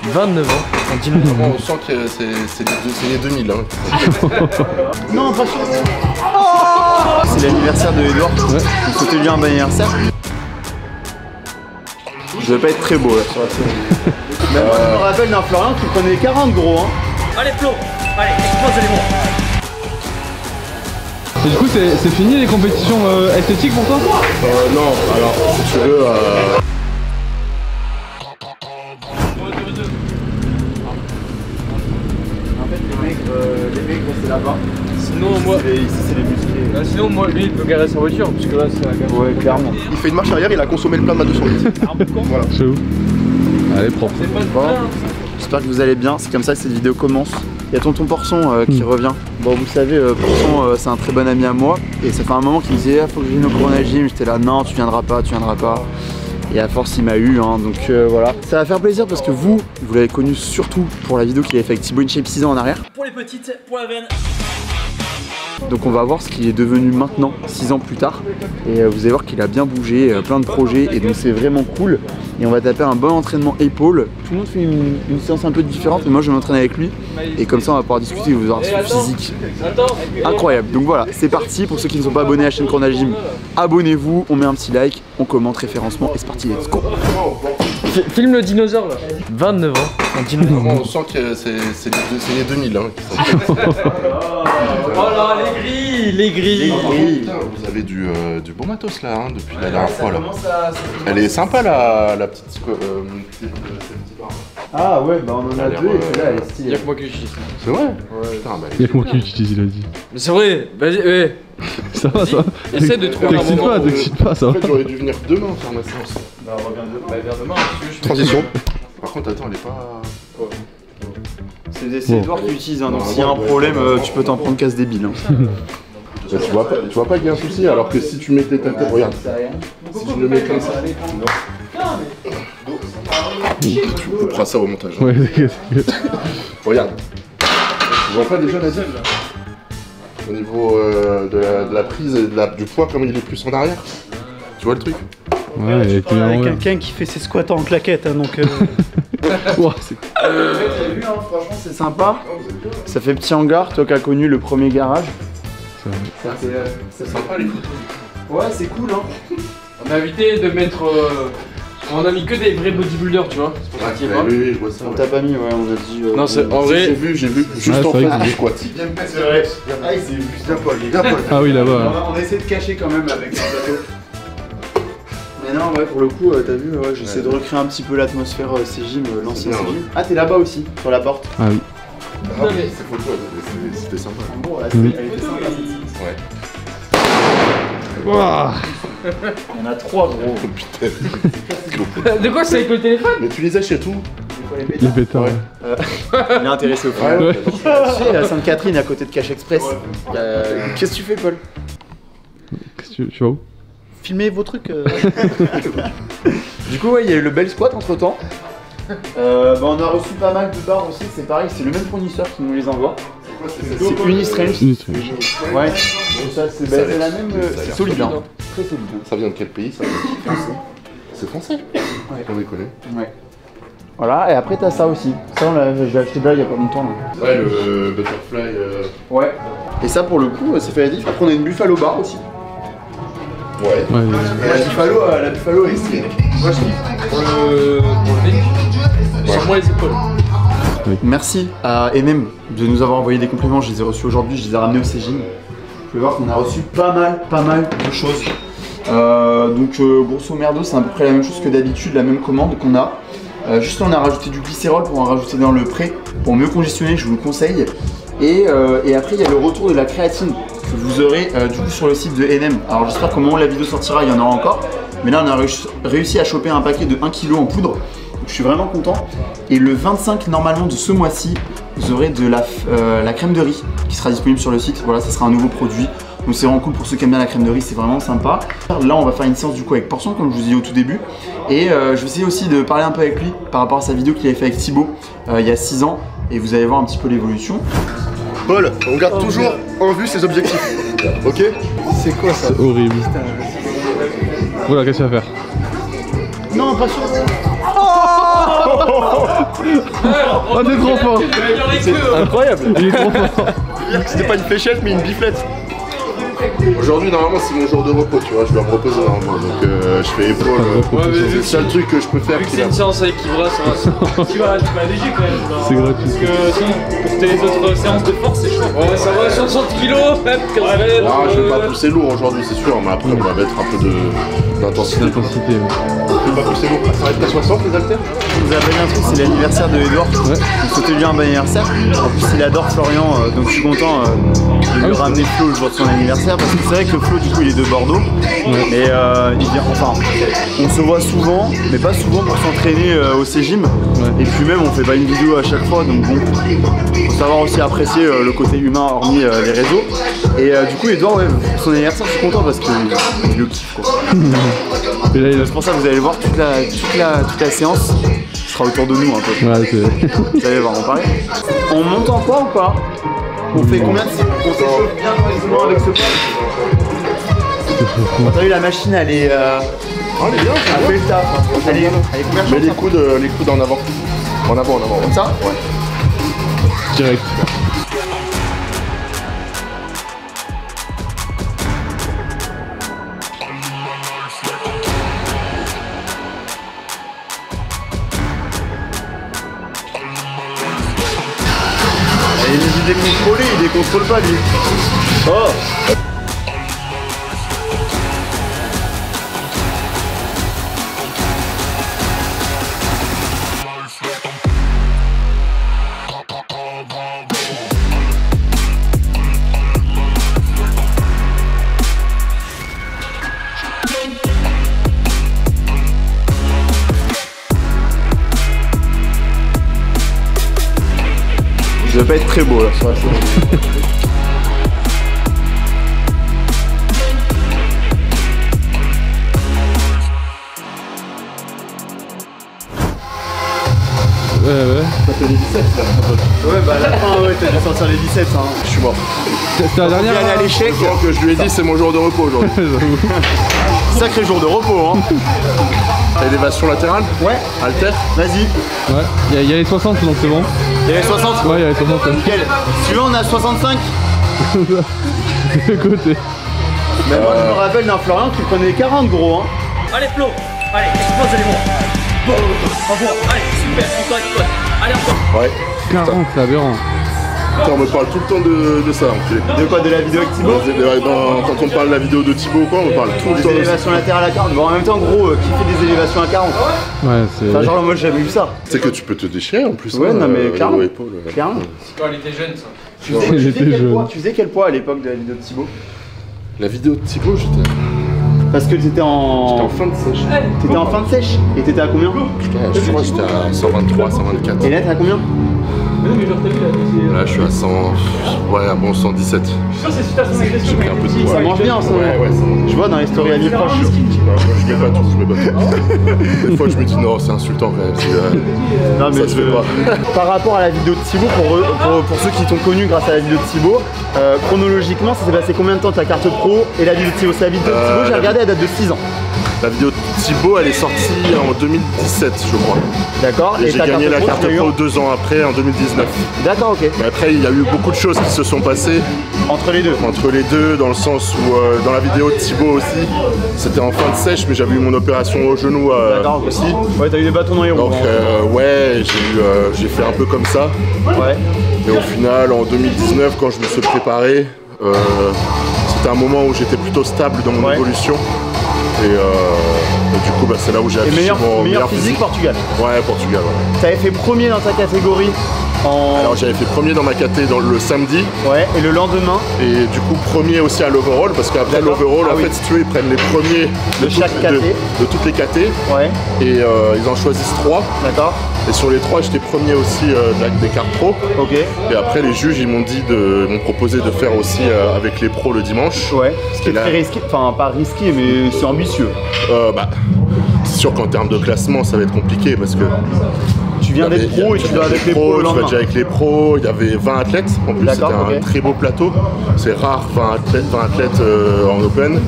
29 ans. On sent que c'est les 2000. Hein. Non, pas sûr. Oh, c'est l'anniversaire de Edouard. Ouais. On souhaite lui un bon anniversaire. Je vais pas être très beau là sur la scène. Mais moi je me rappelle d'un Florian qui prenait 40 gros hein. Allez Flo, allez, explose les bons. Et du coup c'est fini les compétitions esthétiques pour toi? Non, alors si tu veux... En fait les mecs c'est là-bas. Sinon moi... Ici c'est les musclés. Sinon moi lui il peut garer sa voiture parce que là c'est la gare. Ouais clairement. Il fait une marche arrière, il a consommé le plein de ma 200 litres. Voilà. C'est où? Allez propre. Bon. J'espère que vous allez bien, c'est comme ça que cette vidéo commence. Il y a tonton Porson qui revient. Bon vous savez, Porson c'est un très bon ami à moi. Et ça fait un moment qu'il me disait ah, faut que je vienne au Corona Gym. J'étais là non tu viendras pas. Et à force il m'a eu hein, donc voilà. Ça va faire plaisir parce que vous l'avez connu surtout pour la vidéo qu'il avait fait avec Thibaut InShape 6 ans en arrière. Pour les petites, pour la veine. Donc on va voir ce qu'il est devenu maintenant, 6 ans plus tard. Et vous allez voir qu'il a bien bougé, plein de projets et donc c'est vraiment cool. Et on va taper un bon entraînement épaule. Tout le monde fait une séance un peu différente mais moi je vais m'entraîner avec lui. Et comme ça on va pouvoir discuter, vous aurez son physique incroyable. Donc voilà, c'est parti. Pour ceux qui ne sont pas abonnés à la chaîne Corona Gym, abonnez-vous, on met un petit like, on commente, référencement et c'est parti, let's go. Filme le dinosaure là. 29 ans. Un dinosaure. On sent que c'est les 2000. Hein, oh là les grilles. Putain, vous avez du bon matos là hein, depuis la dernière fois là. Elle est sympa la petite... Ah ouais bah on en a deux et celle-là elle est stylée. Y'a que moi qui l'utilise. C'est vrai? Ouais. Putain, bah, Y'a que moi qui l'utilise, il a dit. Mais c'est vrai, vas-y, ouais. Ça va, ça va. Essaie de trouver un moment. T'excites pas, ça en va. fait j'aurais dû venir demain faire ma séance. Bah on revient demain. Bah viens demain, si tu veux, Transition. Par contre attends elle est pas... C'est Edouard qui l'utilise hein, donc s'il y a un problème tu peux t'en prendre casse débile hein. Bah, tu vois pas qu'il y a un souci alors que si tu mettais ta tête, regarde. Si tu le mets comme ça. Tu couperas ça au montage. Ouais, t'inquiète. Regarde. Tu vois pas déjà la zone là? Au niveau de la prise et du poids comme il est plus en arrière. Tu vois le truc? Ouais, il était bien. Quelqu'un qui fait ses squats en claquette hein, donc Wow, c'est... T'as vu hein, franchement c'est sympa. Ça fait petit hangar, toi qui as connu le premier garage. C'est sympa les photos. Ouais c'est cool hein. On a évité de mettre... On a mis que des vrais bodybuilders, tu vois. C'est pour ça qu'il y a pas. Oui, je vois ça. On t'a pas mis, ouais, on a dit. Non, c'est en vrai. J'ai vu. Juste Ouais, en c'est vrai face que du squat. C'est vrai. Ah, c'est juste un poil, Ah oui, là-bas. On a essayé de cacher quand même avec le plateau. Mais non, ouais, pour le coup, t'as vu, ouais, j'essaie de recréer un petit peu l'atmosphère Cgym, l'ancien Cgym. Ah, t'es là-bas aussi, sur la porte. Ah oui. Ah, mais ces photos, c'était sympa. Bon, elle était sympa cette. Ouais. Waouh. Il y en a 3 gros. Oh putain. De quoi c'est avec le téléphone? Mais tu les achètes où? Les pétards. Ouais. Il est intéressé au Ouais, ouais. Tu sais, la Sainte-Catherine à côté de Cash Express. Qu'est-ce que tu fais, Paul? Qu'est-ce que tu vas où? Filmer vos trucs. Du coup, ouais, il y a eu le bel squat entre temps. On a reçu pas mal de barres aussi, c'est pareil, c'est le même fournisseur qui nous les envoie. C'est Unistrength. Ouais, et ça c'est la même. C'est solide, hein. Très solide. Ça vient de quel pays ça? C'est français. Ouais. On les connaît. Ouais. Voilà, et après t'as ça aussi. Ça, j'ai acheté là il y a pas longtemps. Là. Ouais, le butterfly. Ouais. Et ça, pour le coup, ça fait la diff. Après, on a une Buffalo bar aussi. Ouais. Et la Buffalo est stylée. Moi, je kiffe. Pour le mec. Sur moi les épaules. Oui. Merci à MM de nous avoir envoyé des compliments. Je les ai reçus aujourd'hui, je les ai ramenés au Cgym. Vous pouvez voir qu'on a reçu pas mal de choses. Grosso merdo, c'est à peu près la même chose que d'habitude, la même commande qu'on a. Juste on a rajouté du glycérol pour en rajouter dans le pré pour mieux congestionner, je vous le conseille. Et après il y a le retour de la créatine que vous aurez du coup sur le site de NM. Alors j'espère qu'au moment où la vidéo sortira il y en aura encore. Mais là on a réussi à choper un paquet de 1 kg en poudre. Donc, je suis vraiment content. Et le 25 normalement de ce mois-ci, vous aurez de la crème de riz qui sera disponible sur le site. Voilà, ça sera un nouveau produit. Donc c'est vraiment cool pour ceux qui aiment bien la crème de riz, c'est vraiment sympa. Là on va faire une séance du coup avec Portion comme je vous ai dit au tout début. Et je vais essayer aussi de parler un peu avec lui par rapport à sa vidéo qu'il avait fait avec Thibaut il y a 6 ans. Et vous allez voir un petit peu l'évolution. Paul, on garde toujours en vue ses objectifs. Ok? c'est quoi ça? C'est horrible. Voilà, qu'est-ce que tu vas faire? Non, pas sûr. Oh, t'es trop fort. C'est incroyable. Il est trop fort. C'était pas une fléchette mais une biflette. Aujourd'hui, normalement, c'est mon jour de repos, tu vois, je dois me reposer normalement. Donc, je fais épaule. C'est le seul truc que je peux faire. Vu que c'est une séance avec Ibra, ça va. Tu vas léger quand même. C'est gratuit. Parce que sinon, pour tes autres séances de force, c'est chaud. Ouais, ça va, 60 kilos, même 15 mètres. Ah, je vais pas pousser lourd aujourd'hui, c'est sûr, mais après, on va mettre un peu d'intensité. D'intensité. Je vais pas pousser lourd. Ça va être à 60 les haltères? Je vous appelle un truc, c'est l'anniversaire de Edouard. Ouais. Donc souhaitez lui un bon anniversaire. En plus il adore Florian, donc je suis content de lui ramener Flo le jour de son anniversaire parce que c'est vrai que Flo du coup il est de Bordeaux. Mais il vient, enfin on se voit souvent, mais pas souvent pour s'entraîner au Cégym. Et puis même on fait pas une vidéo à chaque fois, donc bon, faut savoir aussi apprécier le côté humain hormis les réseaux. Et du coup Edouard, ouais, pour son anniversaire je suis content parce qu'il le kiffe quoi. Et là, il a... C'est pour ça que vous allez voir toute la séance sera autour de nous un peu. Ouais, c'est... Vous allez voir, on parle. On monte en poids ou pas? On fait combien de... On s'échauffe bien correctement avec ce poids. T'as vu la machine, elle est... Ah, elle est bien, elle fait le taf. Elle est combien de mets chances, les coudes en avant. En avant. comme ça? Ouais. Direct. Il est décontrôlé, il décontrôle pas lui. Oh! Je vais pas être très beau là, sur la chose. Ouais. Ouais, bah à la fin, ouais, t'as dû sortir les biceps. Hein. Je suis mort. C'était la dernière. Aller à l'échec. Je crois que je lui ai dit c'est mon jour de repos aujourd'hui. Sacré jour de repos, hein. Élévation latérale? Ouais. Haltère? Vas-y. Ouais. Il y a les 60 donc c'est bon. Il y avait 60. Ouais, il y a les 60. Nickel. Suivant, on a 65. De côté. Mais moi, je me rappelle d'un Florian qui prenait 40 gros, hein. Allez Flo, allez, explose les bras. Bon, bravo, allez, super, encore explose. Allez encore. Ouais. 40, c'est aberrant. Putain, on me parle tout le temps de ça, enculé. De quoi? De la vidéo avec Thibaut? Quand on parle de la vidéo de Thibaut ou quoi, on me parle tout le Des temps de ça. élévations latérales à 40. Bon, en même temps, gros, qui fait des élévations à 40? Ouais, c'est... Enfin, genre, moi, j'ai jamais vu ça. C'est que tu peux te déchirer en plus. Ouais, hein, non, mais le clairement. haut épaule, Clairement. C'est quand elle était jeune, ça. Tu faisais J'étais quel jeune. poids? Tu faisais quel poids à l'époque de la vidéo de Thibaut? La vidéo de Thibaut, j'étais Parce que t'étais en en fin de sèche. T'étais en fin de sèche. Et t'étais à combien? Je crois que j'étais à 123, 124. Et là, t'es à combien? Là, je suis à 100. Ouais, à bon 117. J'ai pris un peu de poids. Ça mange bien en ce moment. Ouais, ça mange. Je vois dans les stories amis proches. Je mets pas tout. Des fois, je me dis non, c'est insultant quand même. Non, mais Ça se fait pas. Par rapport à la vidéo de Thibaut, pour ceux qui t'ont connu grâce à la vidéo de Thibaut, chronologiquement, ça s'est passé combien de temps ta carte pro et la vidéo de Thibaut? C'est la vidéo de Thibaut, j'ai regardé, elle date de 6 ans. La vidéo de Thibaut, elle est sortie en 2017, je crois. D'accord. Et j'ai ta gagné la pro, carte tu l'as eu pro 2 ans après, en 2019. D'accord, ok. Mais après, il y a eu beaucoup de choses qui se sont passées Entre les deux. entre les deux, dans le sens où dans la vidéo de Thibaut aussi, c'était en fin de sèche, mais j'avais eu mon opération au genou D'accord, aussi. Ouais, t'as eu des bâtons dans les roues. Donc ouais, j'ai fait un peu comme ça. Ouais. Et au final, en 2019, quand je me suis préparé, c'était un moment où j'étais plutôt stable dans mon Ouais. évolution. Et du coup, bah, c'est là où j'ai Et affiché mon meilleur physique, Portugal. Ouais, Portugal. Ouais. T'avais fait premier dans ta catégorie en... Alors j'avais fait premier dans ma caté le samedi. Ouais, et le lendemain Et du coup, premier aussi à l'overall, parce qu'après D'accord. l'overall, Ah en oui. fait, si tu veux, ils prennent les premiers De chaque KT. de toutes les KT. Ouais, Et ils en choisissent 3. d'accord. Et sur les 3, j'étais premier aussi des cartes pro. Ok. Et après, les juges, ils m'ont proposé de faire aussi avec les pros le dimanche. Ouais. Ce qui est Et là- très risqué, enfin pas risqué, mais c'est ambitieux. Bah, c'est sûr qu'en termes de classement, ça va être compliqué parce que tu viens d'être pro et tu vas avec les pros le Tu vas lendemain. déjà avec les pros, il y avait 20 athlètes, en plus c'était D'accord, un ok. très beau plateau. C'est rare 20 athlètes en open,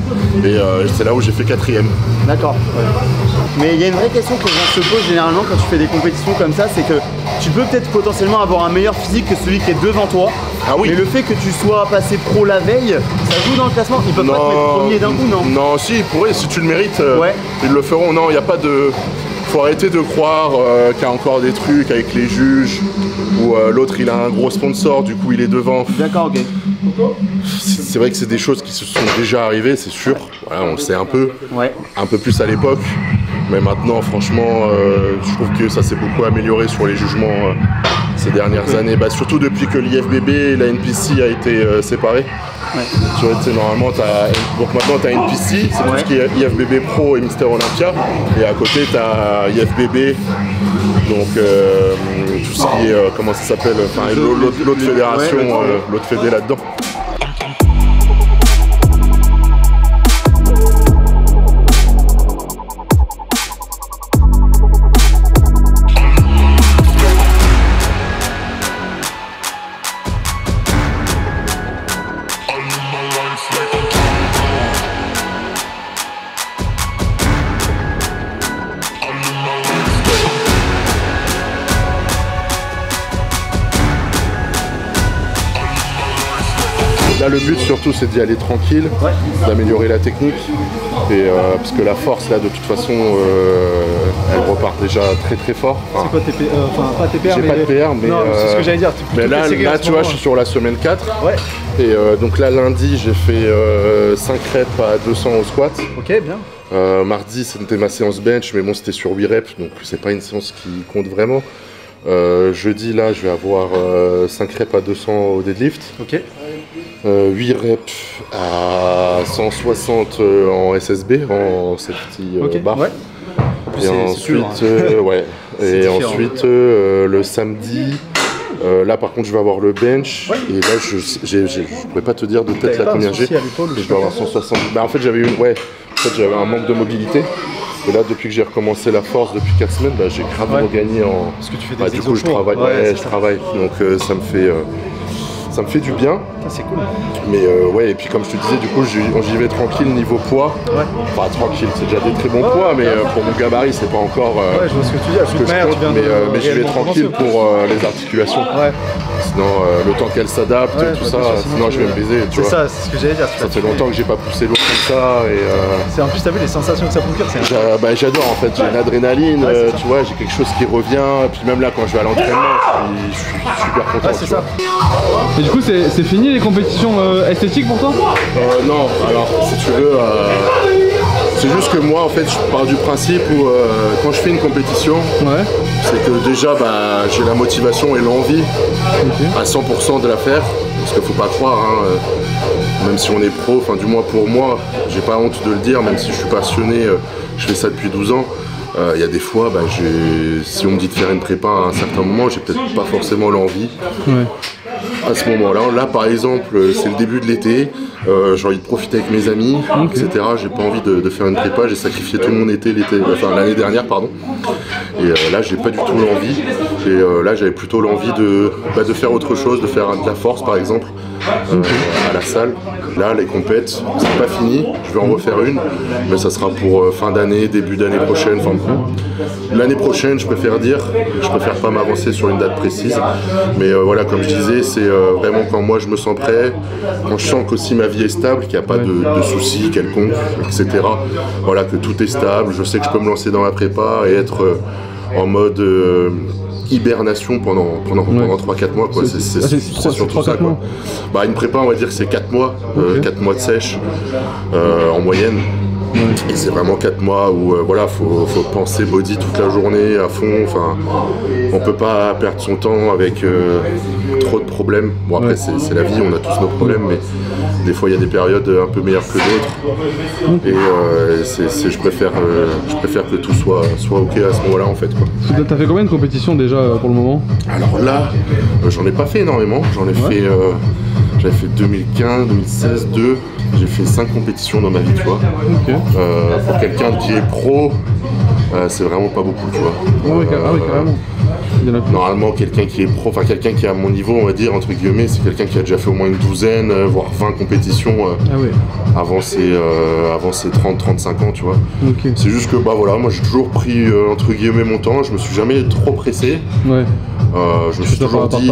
et c'est là où j'ai fait 4ème. D'accord. Mais il y a une vraie question que les gens se posent généralement quand tu fais des compétitions comme ça, c'est que tu peux peut-être potentiellement avoir un meilleur physique que celui qui est devant toi. Ah oui. Mais le fait que tu sois passé pro la veille, ça joue dans le classement. Ils peuvent pas te mettre premier d'un coup, non? Non, si, ils pourraient, si tu le mérites, Ouais. ils le feront. Non, il n'y a pas de... Faut arrêter de croire qu'il y a encore des trucs avec les juges, ou l'autre il a un gros sponsor, du coup il est devant. D'accord, ok. C'est vrai que c'est des choses qui se sont déjà arrivées, c'est sûr. Voilà, on le sait un peu plus à l'époque. Mais maintenant, franchement, je trouve que ça s'est beaucoup amélioré sur les jugements ces dernières années. Bah, surtout depuis que l'IFBB et la NPC a été séparés. Tu vois, normalement, donc maintenant tu as NPC, c'est tout ce qui est IFBB Pro et Mister Olympia. Et à côté, tu as IFBB, donc tout ce qui est, comment ça s'appelle, enfin, l'autre fédération, l'autre fédé là-dedans. Là, le but surtout, c'est d'y aller tranquille, d'améliorer la technique, et parce que la force, là, de toute façon, elle repart déjà très très fort. C'est quoi TP Enfin, pas TPR, J'ai mais... pas de PR, mais... Non, c'est ce que j'allais dire. Mais là, tu vois, je suis sur la semaine 4. Ouais. Et donc là, lundi, j'ai fait 5 reps à 200 au squat. Ok, bien. Mardi, c'était ma séance bench, mais bon, c'était sur 8 reps, donc c'est pas une séance qui compte vraiment. Jeudi, là, je vais avoir 5 reps à 200 au deadlift. Ok. 8 reps à 160 en SSB, en safety bar. Ouais. Et ensuite, Et ensuite, le samedi, là par contre, je vais avoir le bench. Et là, je pourrais pas te dire de tête là combien j'ai. Je dois avoir 160. Bah, en fait, j'avais un manque de mobilité. Et là, depuis que j'ai recommencé la force depuis 4 semaines, bah, j'ai grave regagné en. Parce que tu fais des du coup, je travaille. Je travaille. Donc, ça me fait du bien. C'est cool. Mais et puis comme je te disais, du coup j'y vais tranquille niveau poids. Enfin tranquille, c'est déjà des très bons poids, mais pour mon gabarit c'est pas encore je vois ce que tu dis, ce que je compte, mais j'y vais tranquille pour les articulations. Sinon le temps qu'elles s'adaptent, tout ça, sinon je vais me baiser. C'est ça, c'est ce que j'allais dire. Ça fait longtemps que j'ai pas poussé lourd comme ça. C'est en plus t'as vu les sensations que ça procure, c'est j'adore en fait, j'ai une adrénaline, tu vois, j'ai quelque chose qui revient, et puis même là quand je vais à l'entraînement, je suis super content. c'est ça. Et du coup, c'est fini les compétitions esthétiques pour toi? Non, alors si tu veux, c'est juste que moi en fait je pars du principe où quand je fais une compétition, c'est que déjà j'ai la motivation et l'envie à 100% de la faire, parce qu'il faut pas croire, même si on est pro, enfin du moins pour moi, j'ai pas honte de le dire, même si je suis passionné, je fais ça depuis 12 ans. Il y a des fois, si on me dit de faire une prépa à un certain moment, j'ai peut-être pas forcément l'envie. À ce moment-là, là par exemple, c'est le début de l'été, j'ai envie de profiter avec mes amis, etc. J'ai pas envie de faire une prépa, j'ai sacrifié tout mon été, l'année dernière, pardon. Et là, j'ai pas du tout l'envie. Et là, j'avais plutôt l'envie de faire autre chose, de faire de la force par exemple, à la salle. Là, les compètes, c'est pas fini, je vais en refaire une, mais ça sera pour fin d'année, début d'année prochaine. Enfin, l'année prochaine, je préfère pas m'avancer sur une date précise. Mais voilà, comme je disais, c'est vraiment quand moi je me sens prêt, quand je sens qu'aussi ma vie est stable, qu'il n'y a pas de soucis quelconques, etc. Voilà, que tout est stable, je sais que je peux me lancer dans la prépa et être en mode hibernation pendant 3-4 mois, quoi. C'est surtout ça, quoi. Une prépa, on va dire que c'est 4 mois, 4 mois de sèche en moyenne. Et c'est vraiment 4 mois où faut penser body toute la journée à fond. Enfin, on peut pas perdre son temps avec trop de problèmes. Bon, après c'est la vie, on a tous nos problèmes, mais des fois il y a des périodes un peu meilleures que d'autres. Et je préfère que tout soit ok à ce moment-là, en fait, quoi. T'as fait combien de compétitions déjà pour le moment? Alors là, j'en ai pas fait énormément. J'en ai fait j'avais fait 2015, 2016, 2. J'ai fait 5 compétitions dans ma vie, tu vois. Pour quelqu'un qui est pro, c'est vraiment pas beaucoup, tu vois. Carrément. Normalement, quelqu'un qui est pro, enfin quelqu'un qui est à mon niveau, on va dire, entre guillemets, c'est quelqu'un qui a déjà fait au moins une douzaine, voire 20 compétitions avant ses 30-35 ans, tu vois. Okay. C'est juste que, bah voilà, moi j'ai toujours pris, entre guillemets, mon temps, je me suis jamais trop pressé. Ouais. Je me suis toujours dit,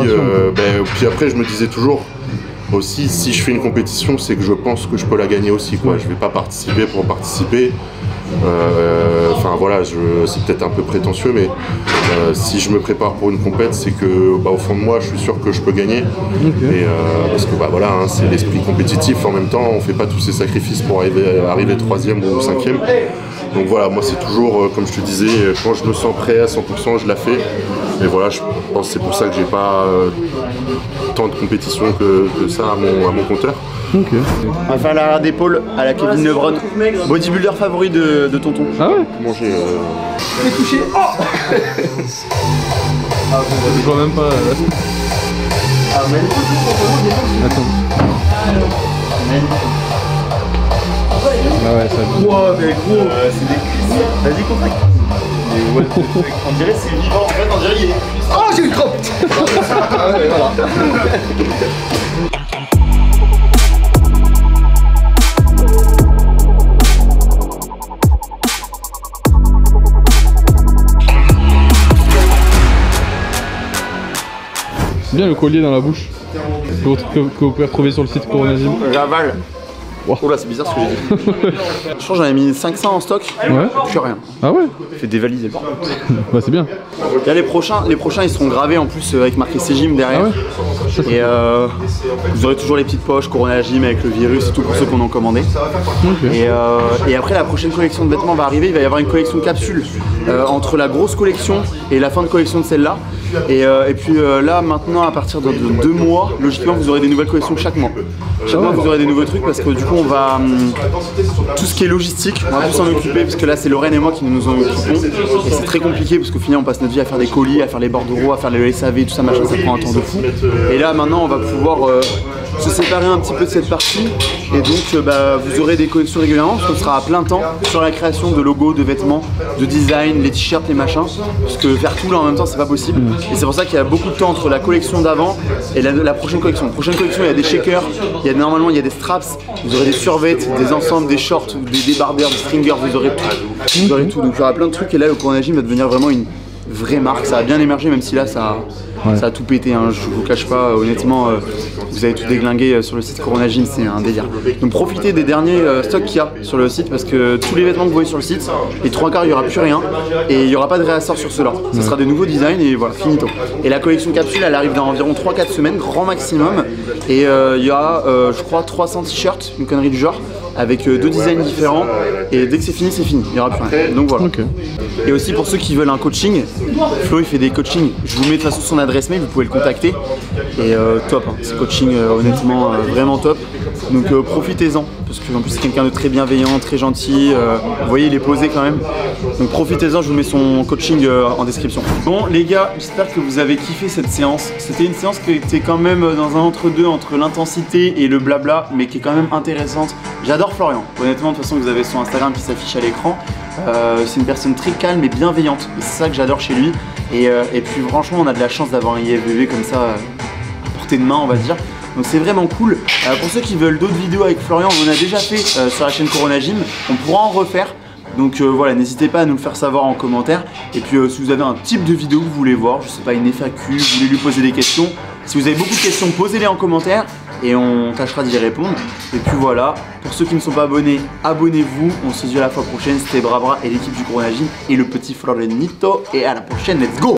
puis après je me disais toujours, aussi, si je fais une compétition, c'est que je pense que je peux la gagner aussi, quoi. Je vais pas participer pour participer. Enfin voilà, c'est peut-être un peu prétentieux, mais si je me prépare pour une compète, c'est que au fond de moi, je suis sûr que je peux gagner. Et, parce que voilà, hein, c'est l'esprit compétitif. En même temps, on fait pas tous ces sacrifices pour arriver 3e ou 5e. Donc voilà, moi c'est toujours, comme je te disais, quand je me sens prêt à 100%, je la fais. Et voilà, je pense que c'est pour ça que j'ai pas tant de compétitions que ça à mon compteur. Okay. On va faire l'arrière d'épaule à la Kevin Lebron, bodybuilder favori de tonton. Ah ouais. Manger. Je vais toucher. Oh. Je vois même pas. Attends. Ah ouais, ça. Wow, mais gros, c'est des cuisses. Vas-y, contracte. On dirait c'est vivant. En fait, on dirait il est. Oh, j'ai une crotte. Voilà. C'est bien le collier dans la bouche que vous pouvez retrouver sur le site Corona Gym. J'avale. Wow. Oh là, c'est bizarre ce que j'ai dit. Je crois que j'en ai mis 500 en stock. Ouais. Plus rien. Ah ouais. Fait dévaliser. Bah c'est bien. Là, les prochains ils seront gravés en plus avec marqué C-Gym derrière. Ah ouais. Et vous aurez toujours les petites poches Corona Gym avec le virus et tout pour ceux qu'on en commandé. Okay. Et après la prochaine collection de vêtements va arriver, il va y avoir une collection de capsules entre la grosse collection et la fin de collection de celle-là. Et puis là maintenant à partir de 2 mois, logiquement vous aurez des nouvelles collections chaque mois. Chaque mois vous aurez des nouveaux trucs parce que du coup on va tout ce qui est logistique, on va plus s'en occuper parce que là c'est Lorraine et moi qui nous en occupons et c'est très compliqué parce qu'au final on passe notre vie à faire des colis, à faire les bordereaux, à faire le SAV, tout ça machin, ça prend un temps de fou. Et là maintenant on va pouvoir se séparer un petit peu de cette partie et donc vous aurez des collections régulièrement parce qu'on sera à plein temps sur la création de logos, de vêtements, de design, les t-shirts, les machins, parce que faire tout là en même temps c'est pas possible. Et c'est pour ça qu'il y a beaucoup de temps entre la collection d'avant et la prochaine collection. La prochaine collection il y a des shakers, normalement il y a des straps, vous aurez des survêtes, des ensembles, des shorts, des débardeurs, des stringers, vous aurez tout. Vous aurez tout. Donc il y aura plein de trucs et là le Corona Gym va devenir vraiment une vraie marque. Ça a bien émergé même si là ça a tout pété, hein. Je vous cache pas, honnêtement vous avez tout déglingué sur le site Corona Gym, c'est un délire. Donc profitez des derniers stocks qu'il y a sur le site parce que tous les vêtements que vous voyez sur le site, les 3/4 il n'y aura plus rien et il n'y aura pas de réassort sur ceux-là. Ce sera des nouveaux designs et voilà, finito. Et la collection capsule elle arrive dans environ 3-4 semaines, grand maximum. Et il y a je crois 300 t-shirts, une connerie du genre, avec 2 designs différents et dès que c'est fini, il n'y aura plus rien. Donc voilà. Okay. Et aussi pour ceux qui veulent un coaching, Flo il fait des coachings, je vous mets de toute façon son adresse mail, vous pouvez le contacter. Et top, hein. C'est coaching honnêtement vraiment top. Donc profitez-en, parce qu'en plus c'est quelqu'un de très bienveillant, très gentil, vous voyez il est posé quand même. Donc profitez-en, je vous mets son coaching en description. Bon les gars, j'espère que vous avez kiffé cette séance. C'était une séance qui était quand même dans un entre-deux entre l'intensité et le blabla, mais qui est quand même intéressante. J'adore Florian, honnêtement de toute façon vous avez son Instagram qui s'affiche à l'écran. C'est une personne très calme et bienveillante, et c'est ça que j'adore chez lui. Et puis franchement on a de la chance d'avoir un IFBB comme ça à portée de main on va dire. Donc c'est vraiment cool. Pour ceux qui veulent d'autres vidéos avec Florian, on en a déjà fait sur la chaîne Corona Gym, on pourra en refaire. Donc voilà, n'hésitez pas à nous le faire savoir en commentaire. Et puis si vous avez un type de vidéo que vous voulez voir, je sais pas, une FAQ, vous voulez lui poser des questions, si vous avez beaucoup de questions, posez-les en commentaire et on tâchera d'y répondre. Et puis voilà, pour ceux qui ne sont pas abonnés, abonnez-vous. On se dit à la fois prochaine, c'était Bra et l'équipe du Corona Gym et le petit Florenito. Et à la prochaine, let's go!